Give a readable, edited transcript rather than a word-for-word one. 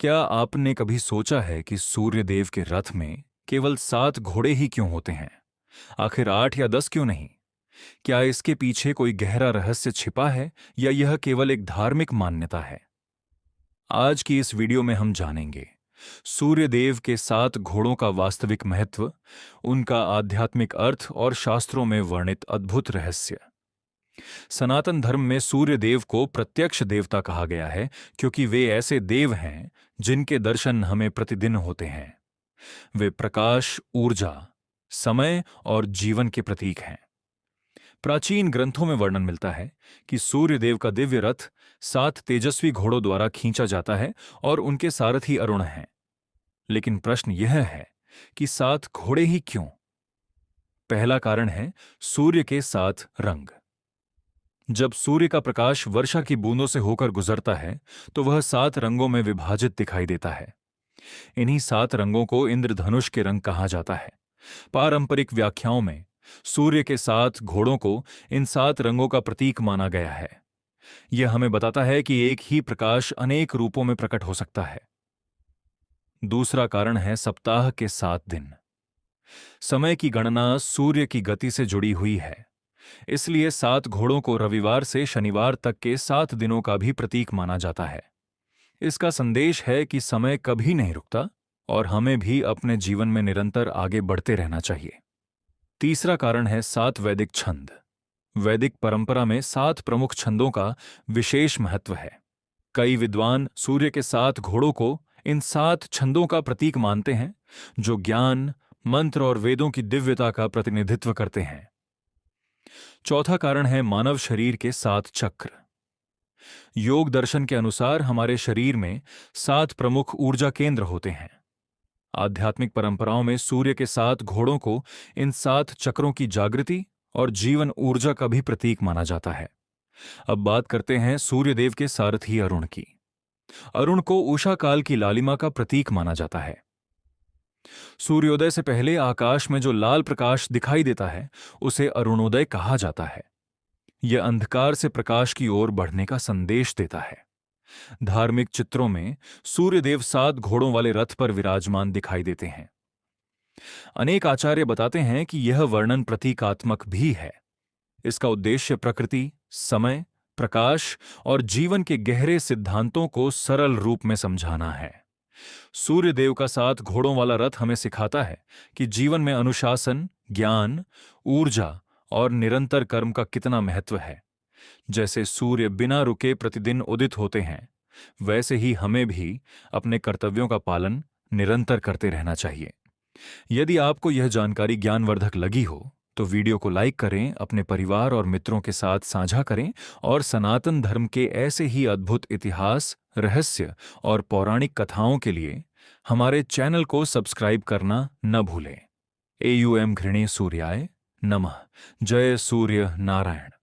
क्या आपने कभी सोचा है कि सूर्यदेव के रथ में केवल 7 घोड़े ही क्यों होते हैं? आखिर 8 या 10 क्यों नहीं? क्या इसके पीछे कोई गहरा रहस्य छिपा है या यह केवल एक धार्मिक मान्यता है? आज की इस वीडियो में हम जानेंगे सूर्यदेव के 7 घोड़ों का वास्तविक महत्व, उनका आध्यात्मिक अर्थ और शास्त्रों में वर्णित अद्भुत रहस्य। सनातन धर्म में सूर्यदेव को प्रत्यक्ष देवता कहा गया है क्योंकि वे ऐसे देव हैं जिनके दर्शन हमें प्रतिदिन होते हैं। वे प्रकाश, ऊर्जा, समय और जीवन के प्रतीक हैं। प्राचीन ग्रंथों में वर्णन मिलता है कि सूर्यदेव का दिव्य रथ 7 तेजस्वी घोड़ों द्वारा खींचा जाता है और उनके सारथी अरुण हैं। लेकिन प्रश्न यह है कि 7 घोड़े ही क्यों? पहला कारण है सूर्य के 7 रंग। जब सूर्य का प्रकाश वर्षा की बूंदों से होकर गुजरता है तो वह 7 रंगों में विभाजित दिखाई देता है। इन्हीं 7 रंगों को इंद्रधनुष के रंग कहा जाता है। पारंपरिक व्याख्याओं में सूर्य के 7 घोड़ों को इन 7 रंगों का प्रतीक माना गया है। यह हमें बताता है कि एक ही प्रकाश अनेक रूपों में प्रकट हो सकता है। दूसरा कारण है सप्ताह के 7 दिन। समय की गणना सूर्य की गति से जुड़ी हुई है, इसलिए 7 घोड़ों को रविवार से शनिवार तक के 7 दिनों का भी प्रतीक माना जाता है। इसका संदेश है कि समय कभी नहीं रुकता और हमें भी अपने जीवन में निरंतर आगे बढ़ते रहना चाहिए। तीसरा कारण है 7 वैदिक छंद। वैदिक परंपरा में 7 प्रमुख छंदों का विशेष महत्व है। कई विद्वान सूर्य के 7 घोड़ों को इन 7 छंदों का प्रतीक मानते हैं, जो ज्ञान, मंत्र और वेदों की दिव्यता का प्रतिनिधित्व करते हैं। चौथा कारण है मानव शरीर के 7 चक्र। योग दर्शन के अनुसार हमारे शरीर में 7 प्रमुख ऊर्जा केंद्र होते हैं। आध्यात्मिक परंपराओं में सूर्य के 7 घोड़ों को इन 7 चक्रों की जागृति और जीवन ऊर्जा का भी प्रतीक माना जाता है। अब बात करते हैं सूर्यदेव के सारथी अरुण की। अरुण को उषा काल की लालिमा का प्रतीक माना जाता है। सूर्योदय से पहले आकाश में जो लाल प्रकाश दिखाई देता है उसे अरुणोदय कहा जाता है। यह अंधकार से प्रकाश की ओर बढ़ने का संदेश देता है। धार्मिक चित्रों में सूर्यदेव 7 घोड़ों वाले रथ पर विराजमान दिखाई देते हैं। अनेक आचार्य बताते हैं कि यह वर्णन प्रतीकात्मक भी है। इसका उद्देश्य प्रकृति, समय, प्रकाश और जीवन के गहरे सिद्धांतों को सरल रूप में समझाना है। सूर्यदेव का 7 घोड़ों वाला रथ हमें सिखाता है कि जीवन में अनुशासन, ज्ञान, ऊर्जा और निरंतर कर्म का कितना महत्व है। जैसे सूर्य बिना रुके प्रतिदिन उदित होते हैं, वैसे ही हमें भी अपने कर्तव्यों का पालन निरंतर करते रहना चाहिए। यदि आपको यह जानकारी ज्ञानवर्धक लगी हो तो वीडियो को लाइक करें, अपने परिवार और मित्रों के साथ साझा करें और सनातन धर्म के ऐसे ही अद्भुत इतिहास, रहस्य और पौराणिक कथाओं के लिए हमारे चैनल को सब्सक्राइब करना न भूलें। AUM घृणे सूर्याय नमः। जय सूर्य नारायण।